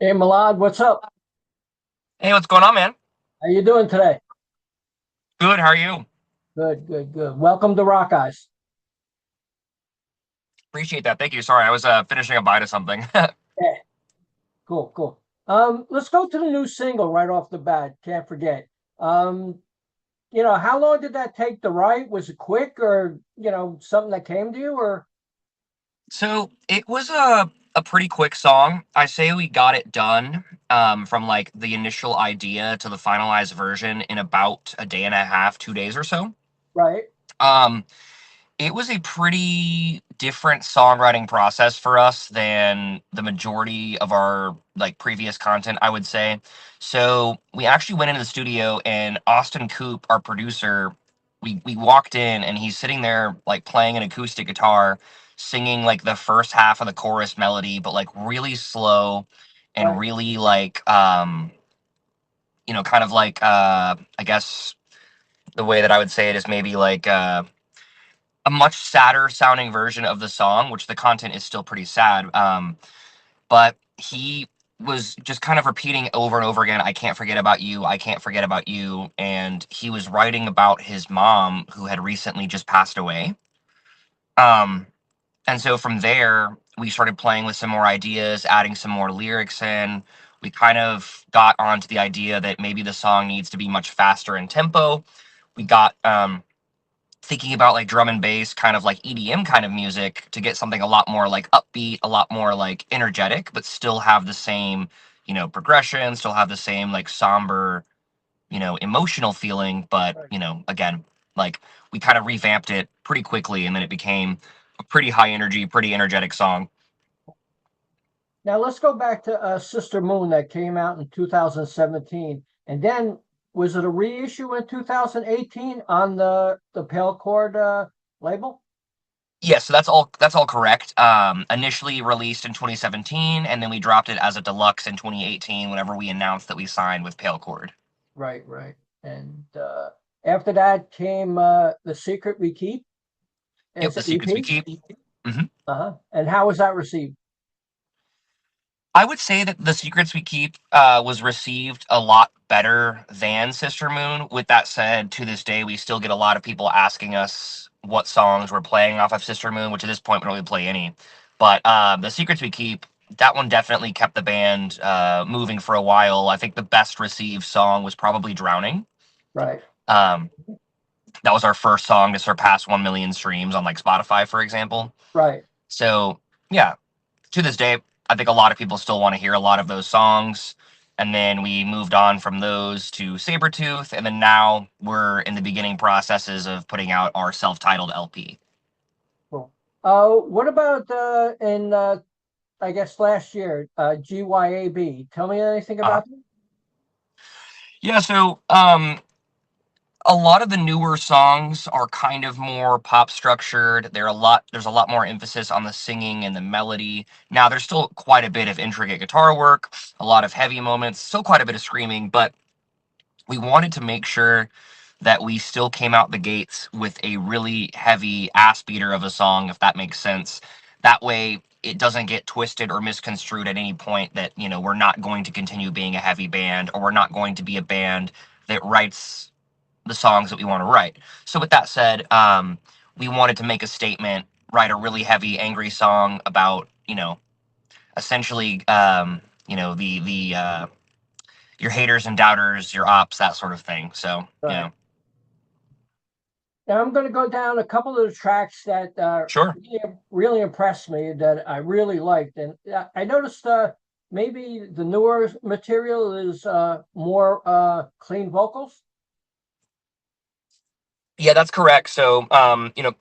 Hey Milad, what's up? Hey, what's going on, man? How you doing today? Good, how are you? Good, good, good. Welcome to Rock Eyes. Appreciate that. Thank you. Sorry, I was finishing a bite of something. Yeah, cool, cool. Let's go to the new single right off the bat. Can't forget. Um, how long did that take to write? Was it quick or, something that came to you or So it was a pretty quick song. I say we got it done from like the initial idea to the finalized version in about a day and a half, 2 days or so. right? Um, it was a pretty different songwriting process for us than the majority of our like previous content, I would say. So we actually went into the studio and Austin Coop, our producer, we walked in and he's sitting there like playing an acoustic guitar, singing like the first half of the chorus melody, but like really slow and Right, really like kind of like I guess the way that I would say it is maybe like a much sadder sounding version of the song, which the content is still pretty sad. But he was just kind of repeating over and over again, I can't forget about you, I can't forget about you. And he was writing about his mom who had recently just passed away. Um, and so from there, we started playing with some more ideas, adding some more lyrics in. We kind of got onto the idea that maybe the song needs to be much faster in tempo. We got thinking about like drum and bass, kind of like EDM kind of music to get something a lot more like upbeat, a lot more like energetic, but still have the same, progression, still have the same like somber, emotional feeling. But, right. again, like we kind of revamped it pretty quickly and then it became a pretty high energy, pretty energetic song. Now let's go back to Sister Moon that came out in 2017. And then was it a reissue in 2018 on the Pale Chord label? Yeah, so that's all correct. Initially released in 2017, and then we dropped it as a deluxe in 2018 whenever we announced that we signed with Pale Chord. Right, right. And after that came The Secret We Keep Yep, as the an secrets we EP. keep. Mhm. Uh-huh. And how was that received? I would say that The Secrets We Keep was received a lot better than Sister Moon. With that said, to this day, we still get a lot of people asking us what songs we're playing off of Sister Moon, which at this point, we don't really play any. But The Secrets We Keep, that one definitely kept the band moving for a while. I think the best received song was probably Drowning. Right, Um, that was our first song to surpass 1 million streams on like Spotify, for example. right. So, yeah, to this day, I think a lot of people still want to hear a lot of those songs. And then we moved on from those to Sabertooth, and then now we're in the beginning processes of putting out our self-titled LP. Cool. What about in I guess last year, GYAB? Tell me anything Uh, about that? yeah, so a lot of the newer songs are kind of more pop structured. There's a lot more emphasis on the singing and the melody. Now there's still quite a bit of intricate guitar work, a lot of heavy moments, still quite a bit of screaming, but we wanted to make sure that we still came out the gates with a really heavy ass beater of a song, if that makes sense. That way, it doesn't get twisted or misconstrued at any point that, we're not going to continue being a heavy band or we're not going to be a band that writes the songs that we want to write. So, with that said, we wanted to make a statement, write a really heavy, angry song about, essentially, the your haters and doubters, your ops, that sort of thing. So, Right. Now I'm going to go down a couple of the tracks that sure. really impressed me that I really liked, and I noticed maybe the newer material is more clean vocals. Yeah, that's correct. So,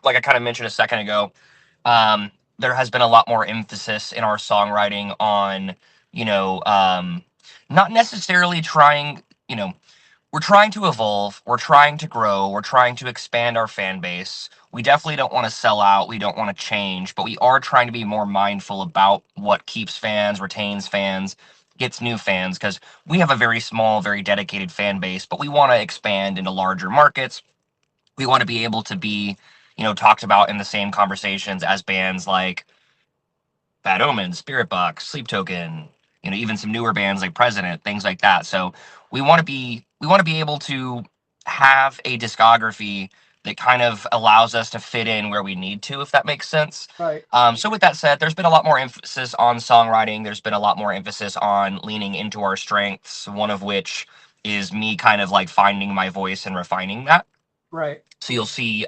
like I kind of mentioned a second ago, there has been a lot more emphasis in our songwriting on, you know, um, not necessarily trying, we're trying to evolve, we're trying to grow, we're trying to expand our fan base. We definitely don't want to sell out, we don't want to change, but we are trying to be more mindful about what keeps fans, retains fans, gets new fans, because we have a very small, very dedicated fan base, but we want to expand into larger markets. We want to be able to be, talked about in the same conversations as bands like Bad Omens, Spirit Box, Sleep Token, even some newer bands like President, things like that. So we want to be able to have a discography that kind of allows us to fit in where we need to, if that makes sense. Right. So with that said, there's been a lot more emphasis on songwriting. There's been a lot more emphasis on leaning into our strengths, one of which is me kind of like finding my voice and refining that. Right. So you'll see,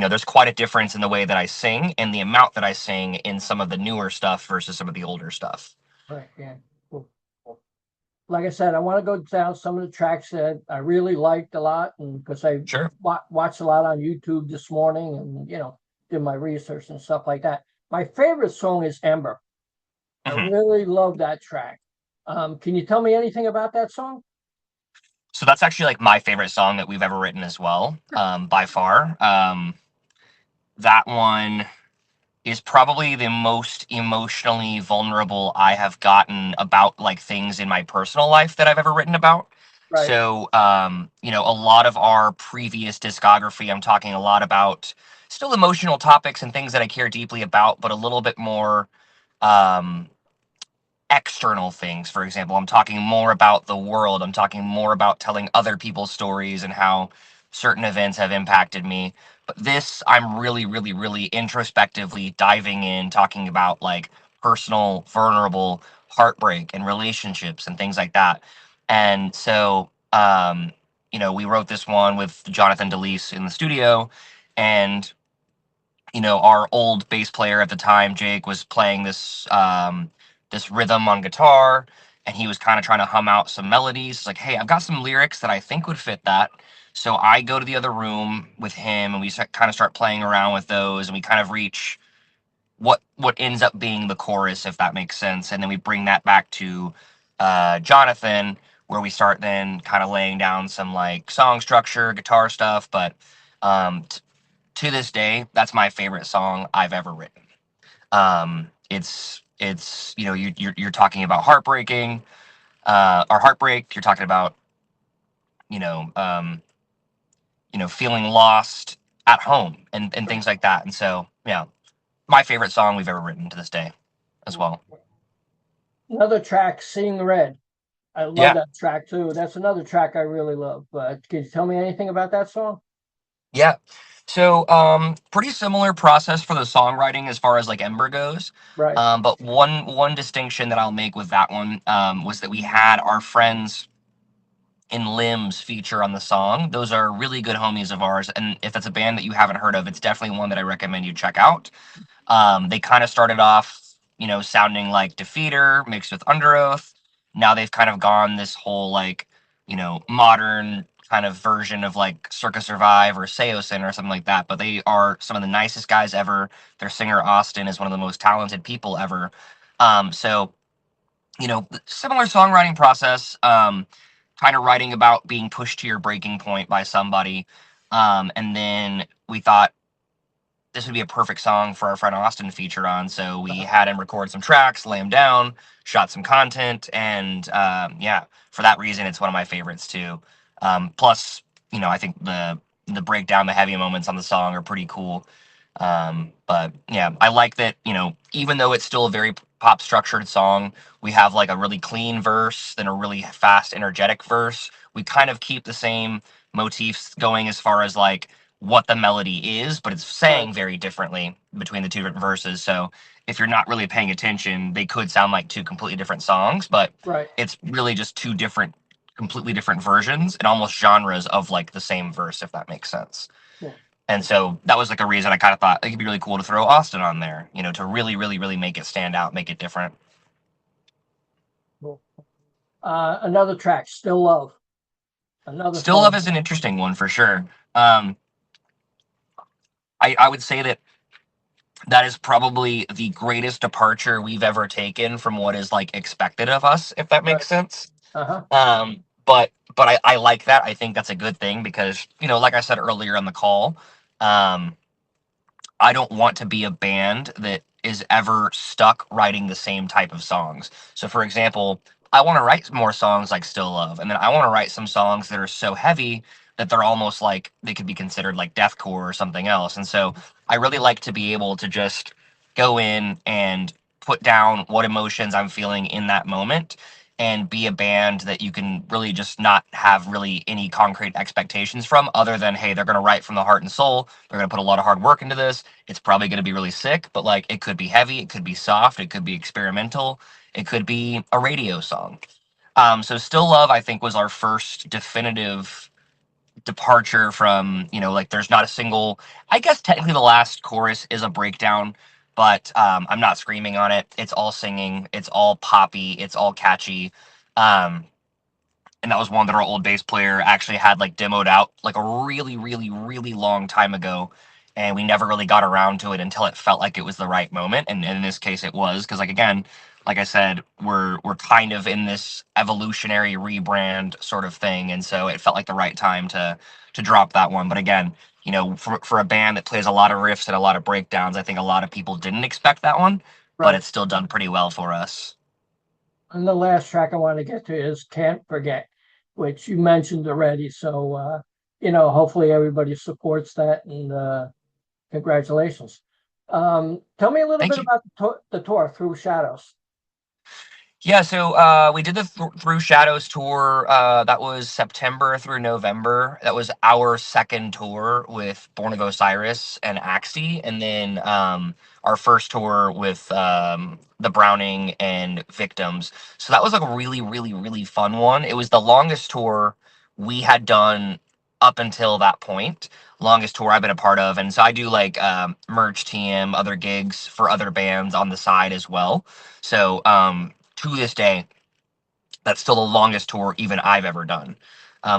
there's quite a difference in the way that I sing and the amount that I sing in some of the newer stuff versus some of the older stuff. Right. Yeah. Cool. Cool. Like I said, I want to go down some of the tracks that I really liked a lot, and because I Sure. watched a lot on YouTube this morning, and did my research and stuff like that. My favorite song is Ember. I Mhm. really love that track. Can you tell me anything about that song? So that's actually like my favorite song that we've ever written as well, by far. That one is probably the most emotionally vulnerable I have gotten about like things in my personal life that I've ever written about. Right. So, a lot of our previous discography, I'm talking a lot about still emotional topics and things that I care deeply about, but a little bit more um, external things. For example, I'm talking more about the world. I'm talking more about telling other people's stories and how certain events have impacted me. But this, I'm really, really, really introspectively diving in, talking about like personal, vulnerable heartbreak and relationships and things like that. And so, we wrote this one with Jonathan DeLeese in the studio, and our old bass player at the time, Jake, was playing this rhythm on guitar, and he was kind of trying to hum out some melodies. Like, hey, I've got some lyrics that I think would fit that. So I go to the other room with him, and we kind of start playing around with those, and we kind of reach what ends up being the chorus, if that makes sense. And then we bring that back to Jonathan, where we start then kind of laying down some like song structure, guitar stuff. But um, to this day, that's my favorite song I've ever written. It's you're talking about heartbreaking, or heartbreak. You're talking about you know um, feeling lost at home and things like that. And so yeah, my favorite song we've ever written to this day as well. Another track, Seeing Red. I love Yeah. that track too. That's another track I really love. But can you tell me anything about that song? Yeah. So, pretty similar process for the songwriting as far as like Ember goes. Right. But one distinction that I'll make with that one was that we had our friends in Limbs feature on the song. Those are really good homies of ours, and if it's a band that you haven't heard of, it's definitely one that I recommend you check out. They kind of started off, sounding like Defeater mixed with Underoath. Now they've kind of gone this whole like, modern kind of version of like Circa Survive or Seosin or something like that. But they are some of the nicest guys ever. Their singer Austin is one of the most talented people ever. So similar songwriting process, kind of writing about being pushed to your breaking point by somebody. And then we thought this would be a perfect song for our friend Austin to feature on. So we Uh-huh. had him record some tracks, lay him down, shot some content, and yeah, for that reason, it's one of my favorites too. Plus, I think the breakdown, the heavy moments on the song are pretty cool. But yeah, I like that. Even though it's still a very pop structured song, we have like a really clean verse, then a really fast, energetic verse. We kind of keep the same motifs going as far as like what the melody is, but it's Right. saying very differently between the two different verses. So if you're not really paying attention, they could sound like two completely different songs, but Right. it's really just two different, completely different versions and almost genres of like the same verse, if that makes sense. Cool. And so that was like a reason I kind of thought it could be really cool to throw Austin on there, to really, really, really make it stand out, make it different. Cool. Another track, Still Love. Another Still Love song. is an interesting one for sure. Um, I would say that is probably the greatest departure we've ever taken from what is like expected of us, if that Right. makes sense. Uh-huh. But I like that. I think that's a good thing because, like I said earlier on the call, um, I don't want to be a band that is ever stuck writing the same type of songs. So, for example, I want to write more songs like Still Love, and then I want to write some songs that are so heavy that they're almost like they could be considered like deathcore or something else. And so, I really like to be able to just go in and put down what emotions I'm feeling in that moment and be a band that you can really just not have really any concrete expectations from, other than, hey, they're going to write from the heart and soul. They're going to put a lot of hard work into this. It's probably going to be really sick, but like it could be heavy, it could be soft, it could be experimental, it could be a radio song. So Still Love, I think, was our first definitive departure from, like there's not a single, I guess technically the last chorus is a breakdown, but I'm not screaming on it. It's all singing, it's all poppy, it's all catchy. Um, and that was one that our old bass player actually had like demoed out like a really, really, really long time ago, and we never really got around to it until it felt like it was the right moment. And in this case, it was, because like again, like I said, we're kind of in this evolutionary rebrand sort of thing, and so it felt like the right time to drop that one. But again, for a band that plays a lot of riffs and a lot of breakdowns, I think a lot of people didn't expect that one, but Right. it's still done pretty well for us. And the last track I want to get to is Can't Forget, which you mentioned already. So, hopefully everybody supports that, and congratulations. Tell me a little Thank bit you. about the tour Through Shadows. Yeah, so we did the Through Shadows tour. That was September through November. That was our second tour with Born of Osiris and Axty, and then our first tour with the Browning and Victims. So that was like a really, really, really fun one. It was the longest tour we had done up until that point. Longest tour I've been a part of, and so I do like merch TM, other gigs for other bands on the side as well. So to this day, that's still the longest tour even I've ever done,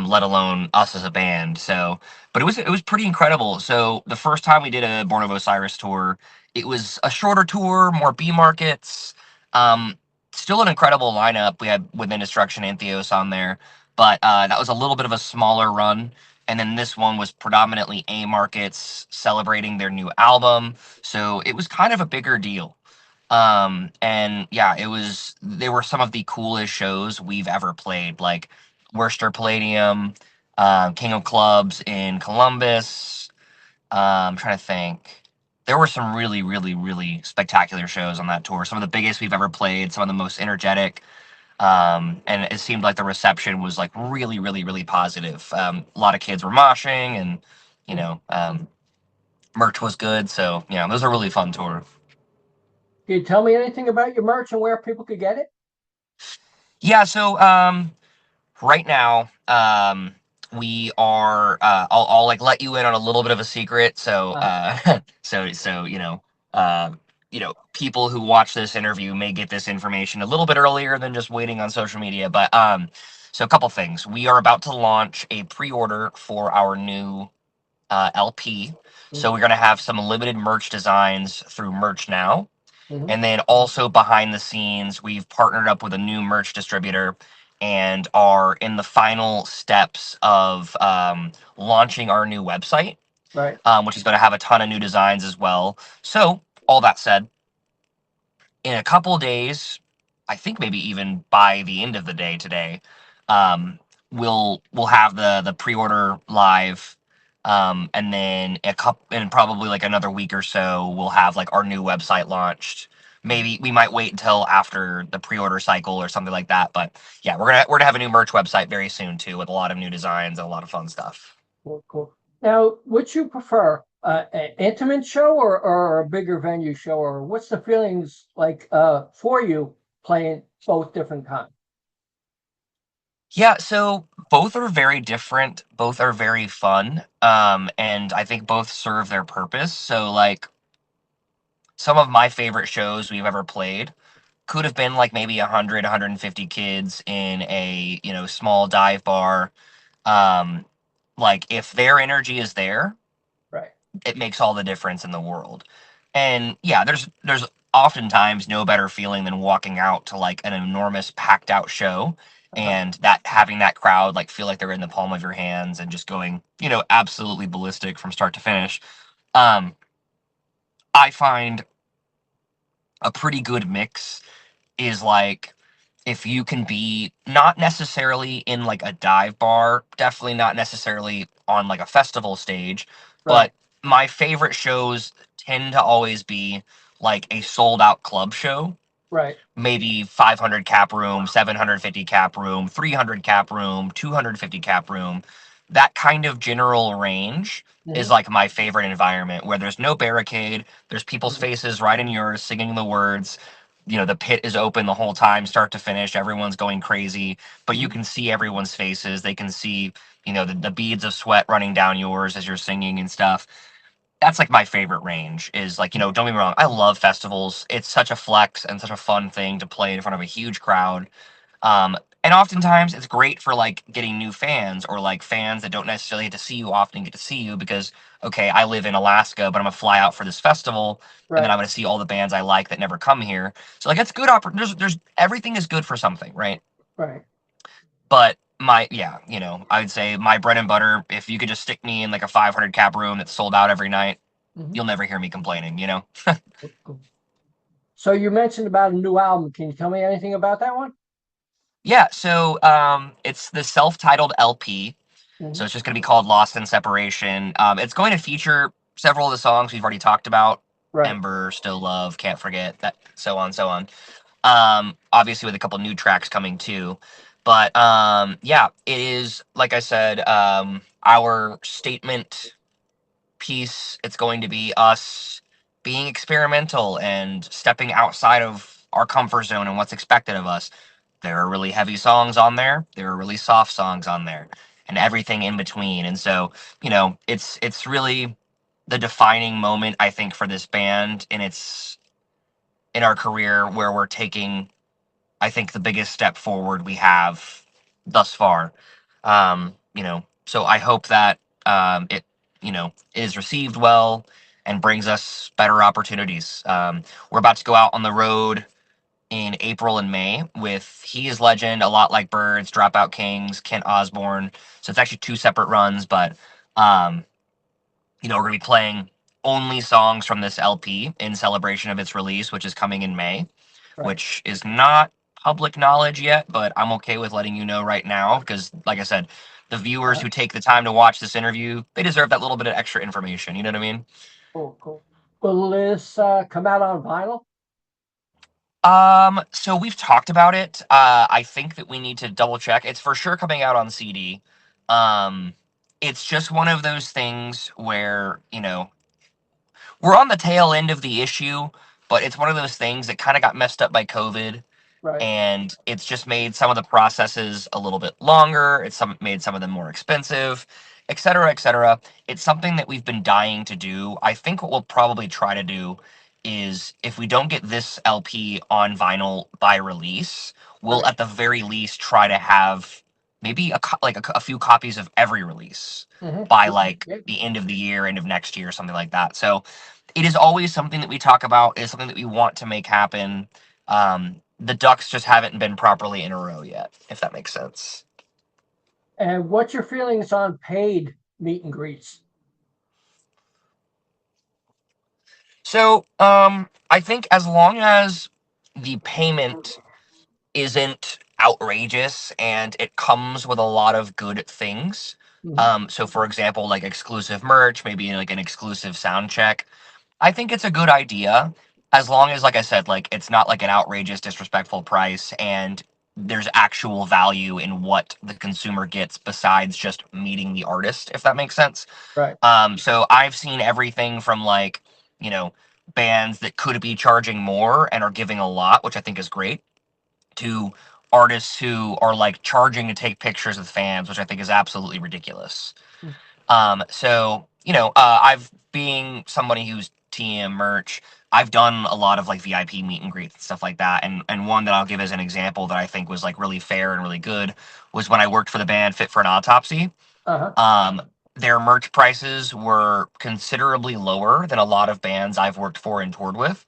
let alone us as a band. So, but it was pretty incredible. So the first time we did a Born of Osiris tour, it was a shorter tour, more B markets. Um, Still an incredible lineup. We had Within Destruction and Theos on there, but that was a little bit of a smaller run. And then this one was predominantly A markets celebrating their new album. So it was kind of a bigger deal. And yeah, they were some of the coolest shows we've ever played, like Worcester Palladium, King of Clubs in Columbus. I'm trying to think. There were some really, really, really spectacular shows on that tour. Some of the biggest we've ever played, some of the most energetic. And it seemed like the reception was like really, really, really positive. A lot of kids were moshing, and you Can know, merch was good. So yeah, it was a really fun tour. you tell me anything about your merch and where people could get it? Yeah, so right now, we are. I'll like let you in on a little bit of a secret. So, Uh, so people who watch this interview may get this information a little bit earlier than just waiting on social media. But so a couple things. We are about to launch a pre-order for our new LP. So we're gonna have some limited merch designs through Merch Now. mhm. And then also behind the scenes, we've partnered up with a new merch distributor and are in the final steps of launching our new website, Right. which is going to have a ton of new designs as well. So, all that said, in a couple of days, I think maybe even by the end of the day today, um, we'll have the pre-order live, and then a couple, and probably like another week or so, we'll have like our new website launched. Maybe we might wait until after the pre-order cycle or something like that. But yeah, we're gonna have a new merch website very soon too, with a lot of new designs and a lot of fun stuff. Cool, cool. Now, would you prefer an intimate show or a bigger venue show, or what's the feelings like for you playing both different kinds? Yeah, so both are very different, both are very fun, and I think both serve their purpose. So like some of my favorite shows we've ever played could have been like maybe 100, 150 kids in a, small dive bar. Um, like if their energy is there, Right. it makes all the difference in the world. And yeah, there's oftentimes no better feeling than walking out to like an enormous packed out show, Uh-huh. and that having that crowd like feel like they're in the palm of your hands and just going, absolutely ballistic from start to finish. Um, I find a pretty good mix is like if you can be not necessarily in like a dive bar, definitely not necessarily on like a festival stage, Right. but my favorite shows tend to always be like a sold out club show, Right. maybe 500 cap room, 750 cap room, 300 cap room, 250 cap room, that kind of general range is Hmm. like my favorite environment where there's no barricade, there's people's Hmm. faces right in yours singing the words. You know, the pit is open the whole time, start to finish. Everyone's going crazy, but you Hmm. can see everyone's faces. They can see, you know, the beads of sweat running down yours as you're singing and stuff. That's like my favorite range is like, you know, don't get me wrong, I love festivals. It's such a flex and such a fun thing to play in front of a huge crowd. um and oftentimes it's great for like getting new fans or like fans that don't necessarily get to see you often get to see you because okay, I live in Alaska but I'm gonna fly out for this festival, and then Right. I'm gonna see all the bands I like that never come here. So like it's good there's everything is good for something, right? Right. But my yeah, you know, I would say my bread and butter, if you could just stick me in like a 500 cap room that's sold out every night, Hmm. you'll never hear me complaining, you know? Cool. So you mentioned about a new album. Can you tell me anything about that one? Yeah, so it's the self-titled LP. So Hmm. it's just going to be called Lost in Separation. It's going to feature several of the songs we've already talked about. Right. Ember, Still Love, Can't Forget, that, so on, so on. Obviously with a couple new tracks coming too. But yeah, it is, like I said, our statement piece. It's going to be us being experimental and stepping outside of our comfort zone and what's expected of us. There are really heavy songs on there. There are really soft songs on there, and everything in between. And so, you know, it's really the defining moment I think for this band in our career where we're taking, I think, the biggest step forward we have thus far. You know, so I hope that it, you know, is received well and brings us better opportunities. We're about to go out on the road in April and May with He Is Legend, A Lot Like Birds, Dropout Kings, Kent Osborne. So it's actually two separate runs, but um, you know, we're gonna be playing only songs from this LP in celebration of its release, which is coming in May, Right. which is not public knowledge yet, but I'm okay with letting you know right now because, like I said, the viewers Uh-huh. who take the time to watch this interview, they deserve that little bit of extra information. You know what I mean? Cool. Cool. Will this come out on vinyl? So we've talked about it. I think that we need to double check. It's for sure coming out on CD. Um, it's just one of those things where, you know, we're on the tail end of the issue, but it's one of those things that kind of got messed up by COVID, Right. and it's just made some of the processes a little bit longer. Made some of them more expensive, et cetera, et cetera. It's something that we've been dying to do. I think what we'll probably try to do is if we don't get this LP on vinyl by release, we'll Right. at the very least try to have maybe a few copies of every release Hmm. by Yeah. like Yeah. the end of the year, end of next year, something like that. So it is always something that we talk about. It is something that we want to make happen. The ducks just haven't been properly in a row yet, if that makes sense. And what's your feelings on paid meet and greets? So, I think as long as the payment isn't outrageous and it comes with a lot of good things. Hmm. So for example, like exclusive merch, maybe like an exclusive sound check. I think it's a good idea as long as, like I said, like it's not like an outrageous, disrespectful price and there's actual value in what the consumer gets besides just meeting the artist, if that makes sense. Right. So I've seen everything from like, you know, bands that could be charging more and are giving a lot, which I think is great, to artists who are like charging to take pictures with fans, which I think is absolutely ridiculous. So you know, I've being somebody who's TM merch, I've done a lot of like VIP meet and greets and stuff like that. And one that I'll give as an example that I think was like really fair and really good was when I worked for the band Fit for an Autopsy. Uh-huh. Um, their merch prices were considerably lower than a lot of bands I've worked for and toured with.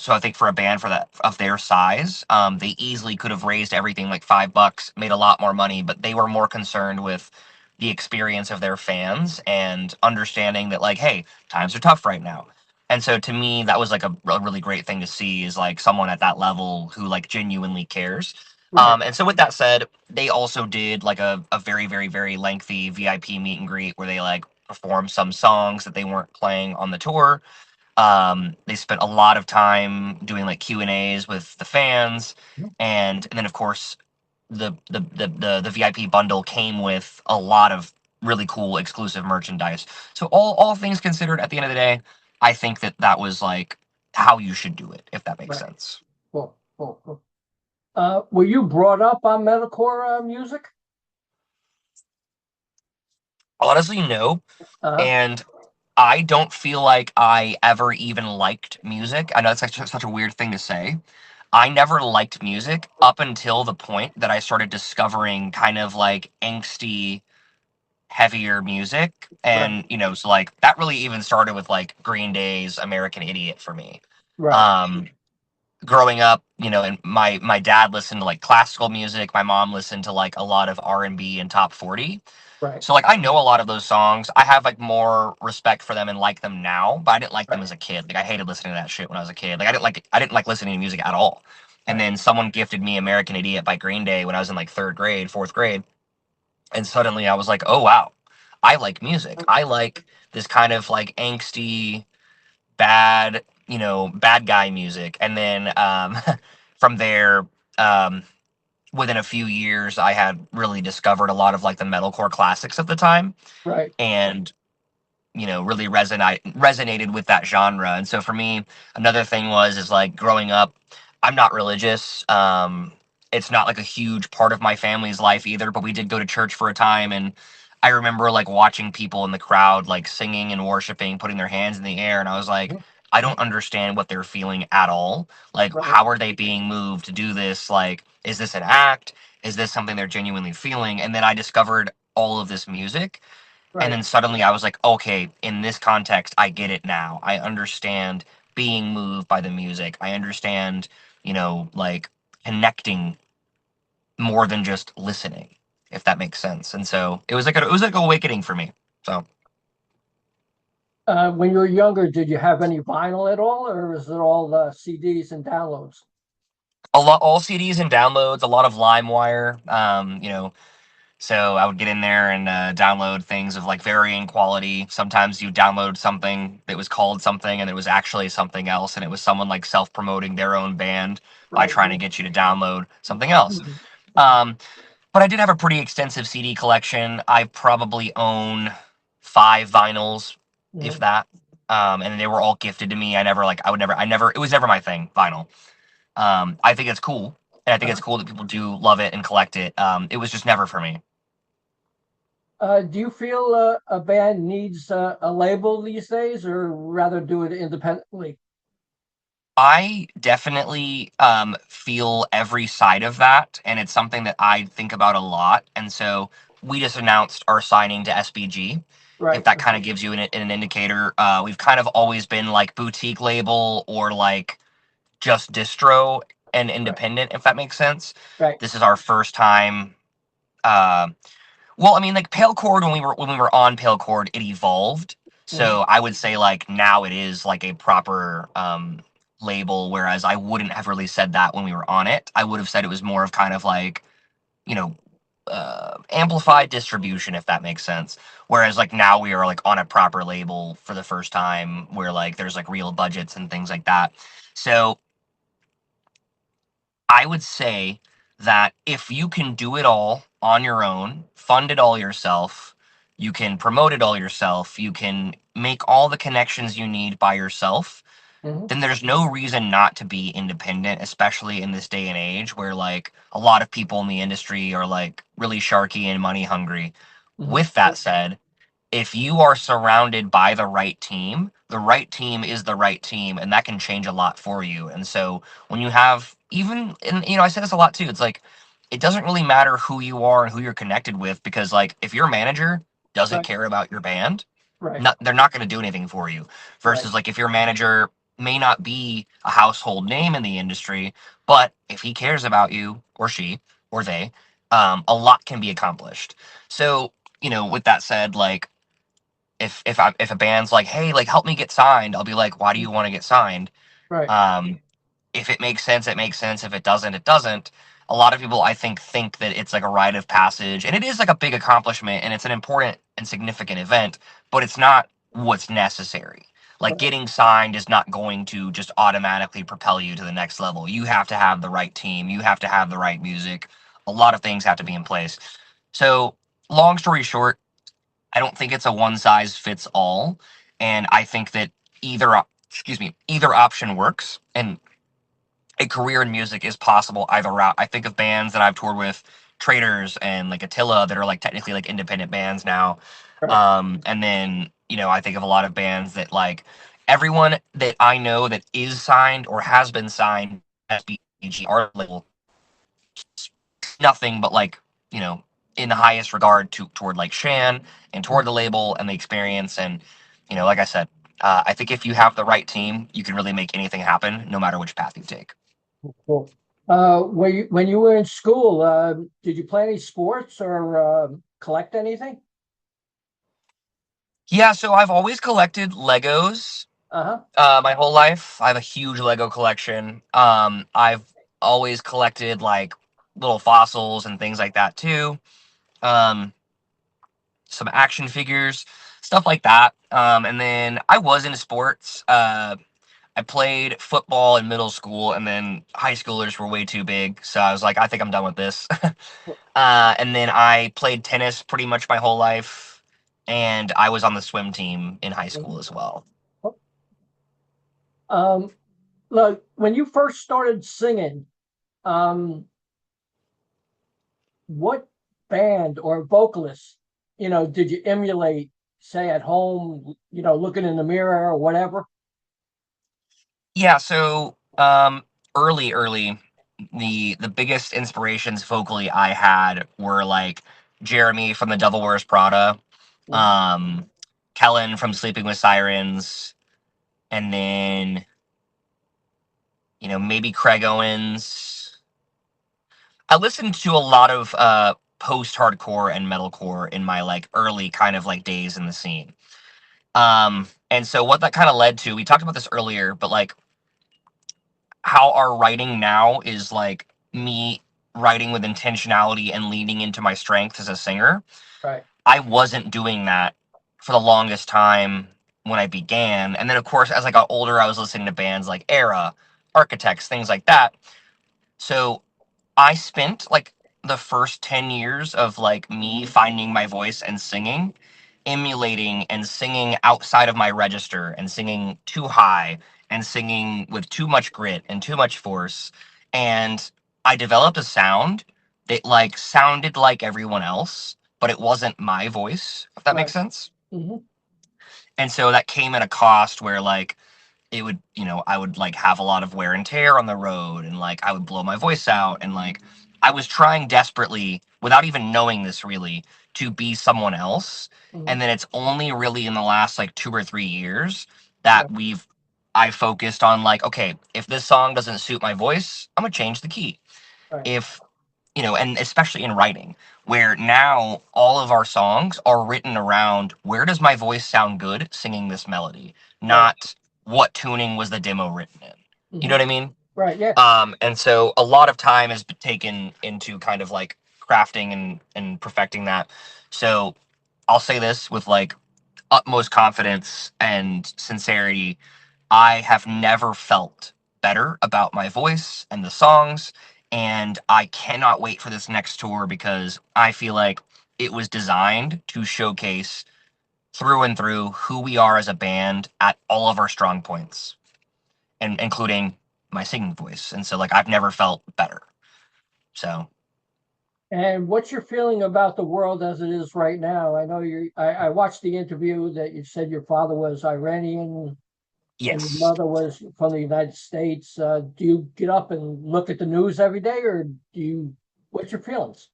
So I think for a band for that of their size, they easily could have raised everything like $5, made a lot more money, but they were more concerned with the experience of their fans and understanding that like, hey, times are tough right now. And so to me, that was like a really great thing to see is like someone at that level who like genuinely cares. Right. And so with that said, they also did like a very, very, very lengthy VIP meet and greet where they like performed some songs that they weren't playing on the tour. They spent a lot of time doing like Q&As with the fans, and then of course the VIP bundle came with a lot of really cool exclusive merchandise. So all things considered, at the end of the day, I think that that was like how you should do it, if that makes Right. sense. Cool. Cool. Cool. Were you brought up on metalcore music? Honestly, no. Uh-huh. And I don't feel like I ever even liked music. I know it's such a weird thing to say. I never liked music up until the point that I started discovering kind of like angsty, heavier music. Right. And, so like that really even started with like Green Day's American Idiot for me. Right. Um, Growing up, and my dad listened to like classical music. My mom listened to like a lot of R&B and top 40. Right. So like I know a lot of those songs. I have like more respect for them and like them now, but I didn't like them Right. as a kid. Like I hated listening to that shit when I was a kid. Like I didn't like listening to music at all. And Right. then someone gifted me American Idiot by Green Day when I was in like third grade, fourth grade, and suddenly I was like, oh wow, I like music. I like this kind of like angsty, bad, bad guy music. And then from there, um, within a few years, I had really discovered a lot of like the metalcore classics of the time, Right. and really resonated with that genre. And so for me, another thing is like growing up, I'm not religious. It's not like a huge part of my family's life either, but we did go to church for a time, and I remember like watching people in the crowd like singing and worshiping, putting their hands in the air, and I was like, I don't understand what they're feeling at all. Like, Right. how are they being moved to do this? Like, is this an act? Is this something they're genuinely feeling? And then I discovered all of this music, and Right. then suddenly I was like, okay, in this context, I get it now. I understand being moved by the music. I understand, like connecting more than just listening, if that makes sense. And so it was like an awakening for me. So When you were younger, did you have any vinyl at all, or is it all CDs and downloads? all CDs and downloads, a lot of LimeWire. So I would get in there and download things of like varying quality. Sometimes you download something that was called something and it was actually something else, and it was someone like self-promoting their own band by Right. trying to get you to download something else. Um, but I did have a pretty extensive CD collection. I probably own 5 vinyls, if Mhm. that. And they were all gifted to me. It was never my thing, vinyl. I think it's cool. And I think it's cool that people do love it and collect it. It was just never for me. Do you feel a band needs a label these days, or rather do it independently? I definitely feel every side of that, and it's something that I think about a lot. And so we just announced our signing to SBG. If Right. that kind of gives you an indicator, we've kind of always been like boutique label or like just distro and Right. independent, if that makes sense. Right. This is our first time. Uh, well, I mean, like Pale Chord, when we were on Pale Chord, it evolved. Mhm. So I would say like now it is like a proper label, whereas I wouldn't have really said that when we were on it. I would have said it was more of kind of like, you know, amplified distribution, if that makes sense. Whereas like now we are like on a proper label for the first time, where like there's like real budgets and things like that. So I would say that if you can do it all on your own, fund it all yourself, you can promote it all yourself, you can make all the connections you need by yourself, Mhm. then there's no reason not to be independent, especially in this day and age where like a lot of people in the industry are like really sharky and money hungry. Mhm. With that said, if you are surrounded by the right team is the right team, and that can change a lot for you. And so when you have even, and I say this a lot too, it's like it doesn't really matter who you are and who you're connected with, because like if your manager doesn't Right. care about your band, Right. they're not going to do anything for you. Right. Versus like if your manager may not be a household name in the industry, but if he cares about you, or she or they, a lot can be accomplished. So with that said, like if a band's like, hey, like help me get signed, I'll be like, why do you want to get signed? Right. Um, if it makes sense, it makes sense. If it doesn't, it doesn't. A lot of people, I think that it's like a rite of passage, and it is like a big accomplishment, and it's an important and significant event, but it's not what's necessary. Like Right. getting signed is not going to just automatically propel you to the next level. You have to have the right team. You have to have the right music. A lot of things have to be in place. So, long story short, I don't think it's a one size fits all, and I think that either option works, and a career in music is possible either route. I think of bands that I've toured with, Traders and like Attila, that are like technically like independent bands now. Right. And then, I think of a lot of bands that like everyone that I know that is signed or has been signed SBG art label, nothing but like, you know, in the highest regard toward like Shan and toward the label and the experience. And, like I said, I think if you have the right team, you can really make anything happen, no matter which path you take. Cool. When you were in school, did you play any sports or collect anything? Yeah, so I've always collected Legos Uh-huh. my whole life. I have a huge Lego collection. I've always collected like little fossils and things like that too. Um, some action figures, stuff like that. And then I was into sports. I played football in middle school, and then high schoolers were way too big, so I was like, I think I'm done with this. And then I played tennis pretty much my whole life, and I was on the swim team in high school as well. Um, Look, when you first started singing, um, what band or vocalist, did you emulate, say at home, looking in the mirror or whatever? Yeah, so early, the biggest inspirations vocally I had were like Jeremy from The Devil Wears Prada, Mhm. um, Kellen from Sleeping with Sirens, and then maybe Craig Owens. I listened to a lot of post-hardcore and metalcore in my like early kind of like days in the scene. And so what that kind of led to, we talked about this earlier, but like how our writing now is like me writing with intentionality and leaning into my strengths as a singer. Right. I wasn't doing that for the longest time when I began. And then of course as I got older, I was listening to bands like Era, Architects, things like that. So I spent like the first 10 years of like me finding my voice and singing, emulating and singing outside of my register and singing too high and singing with too much grit and too much force. And I developed a sound that like sounded like everyone else, but it wasn't my voice, if that makes Right. sense. Hmm. And so that came at a cost where like it would, I would like have a lot of wear and tear on the road, and like I would blow my voice out, and like I was trying desperately without even knowing this really to be someone else. Hmm. And then it's only really in the last like 2 or 3 years that Right. I focused on like, okay, if this song doesn't suit my voice, I'm gonna change the key. Right. If and especially in writing, where now all of our songs are written around where does my voice sound good singing this melody, Right. not what tuning was the demo written in. You Hmm. know what I mean? Right. Yeah. And so a lot of time has been taken into kind of like crafting and perfecting that. So I'll say this with like utmost confidence and sincerity. I have never felt better about my voice and the songs, and I cannot wait for this next tour because I feel like it was designed to showcase through and through who we are as a band at all of our strong points, and including my singing voice. And so like I've never felt better. So And what's your feeling about the world as it is right now? I know I watched the interview that you said your father was Iranian and your yes. mother was from the United States. Do you get up and look at the news every day, or what's your feelings?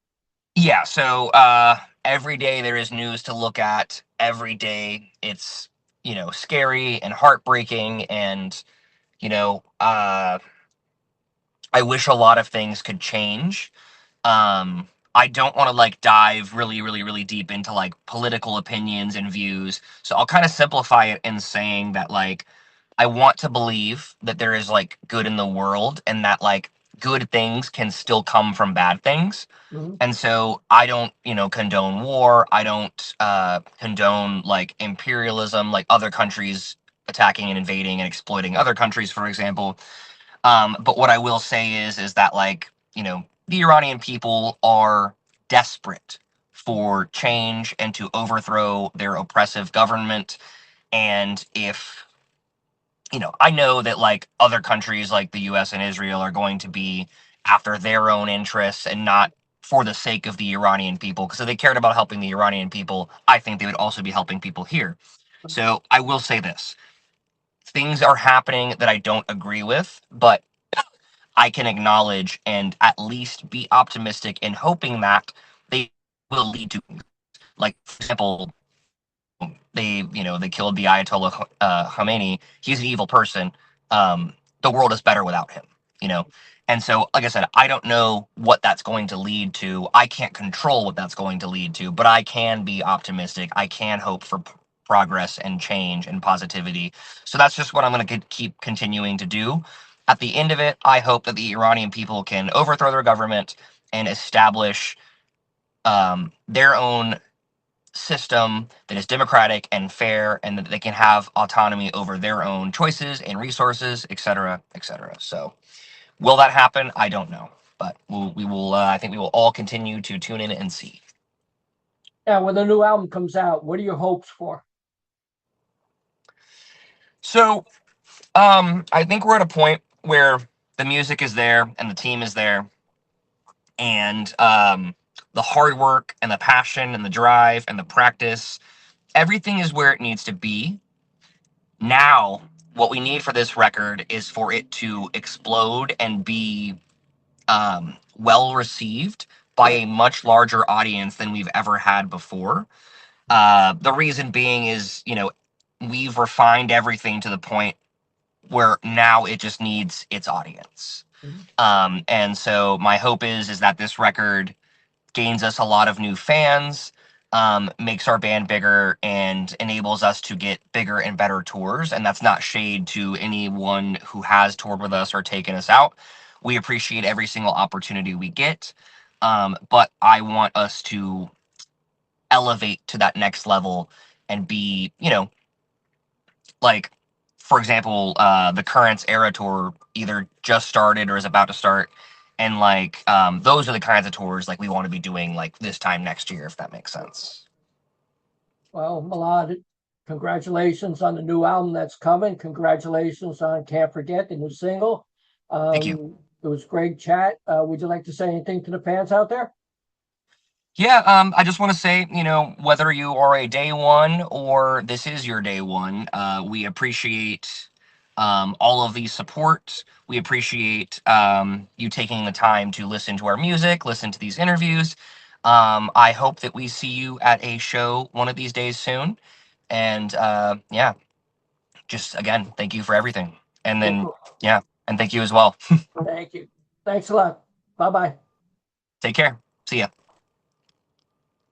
Yeah, so every day there is news to look at. Every day it's, scary and heartbreaking, and you know, uh I wish a lot of things could change. I don't want to like dive really, really, really deep into like political opinions and views. So I'll kind of simplify it in saying that like I want to believe that there is like good in the world, and that like good things can still come from bad things. Mhm. And so I don't, condone war. I don't condone like imperialism like other countries attacking and invading and exploiting other countries, for example. But what I will say is that, like, the Iranian people are desperate for change and to overthrow their oppressive government. And if, I know that, like, other countries like the US and Israel are going to be after their own interests and not for the sake of the Iranian people. Because if they cared about helping the Iranian people, I think they would also be helping people here. So I will say this: things are happening that I don't agree with, but I can acknowledge and at least be optimistic in hoping that they will lead to, like, for example, they killed the Ayatollah Khomeini. He's an evil person. The world is better without him. You know, and so, like I said, I don't know what that's going to lead to. I can't control what that's going to lead to, but I can be optimistic. I can hope for progress and change and positivity. So that's just what I'm going to keep continuing to do. At the end of it, I hope that the Iranian people can overthrow their government and establish their own system that is democratic and fair, and that they can have autonomy over their own choices and resources, etc., etc. So, will that happen? I don't know, but we will. I think we will all continue to tune in and see. Yeah, when the new album comes out, what are your hopes for? So, I think we're at a point where the music is there and the team is there, and the hard work and the passion and the drive and the practice, everything is where it needs to be. Now, what we need for this record is for it to explode and be well received by a much larger audience than we've ever had before. The reason being is, we've refined everything to the point where now it just needs its audience. And so my hope is that this record gains us a lot of new fans, makes our band bigger, and enables us to get bigger and better tours. And that's not shade to anyone who has toured with us or taken us out. We appreciate every single opportunity we get. But I want us to elevate to that next level and be, like, for example, the Currents Era Tour either just started or is about to start. And, like, those are the kinds of tours, like, we want to be doing, like, this time next year, if that makes sense. Well, Milad, congratulations on the new album that's coming. Congratulations on Can't Forget, the new single. Thank you. It was great chat. Would you like to say anything to the fans out there? Yeah, I just want to say, whether you are a day one or this is your day one, we appreciate all of the support. We appreciate you taking the time to listen to our music, listen to these interviews. I hope that we see you at a show one of these days soon. And yeah, just again, thank you for everything. And Cool, then, cool. yeah, and thank you as well. Thank you. Thanks a lot. Bye bye. Take care. See ya.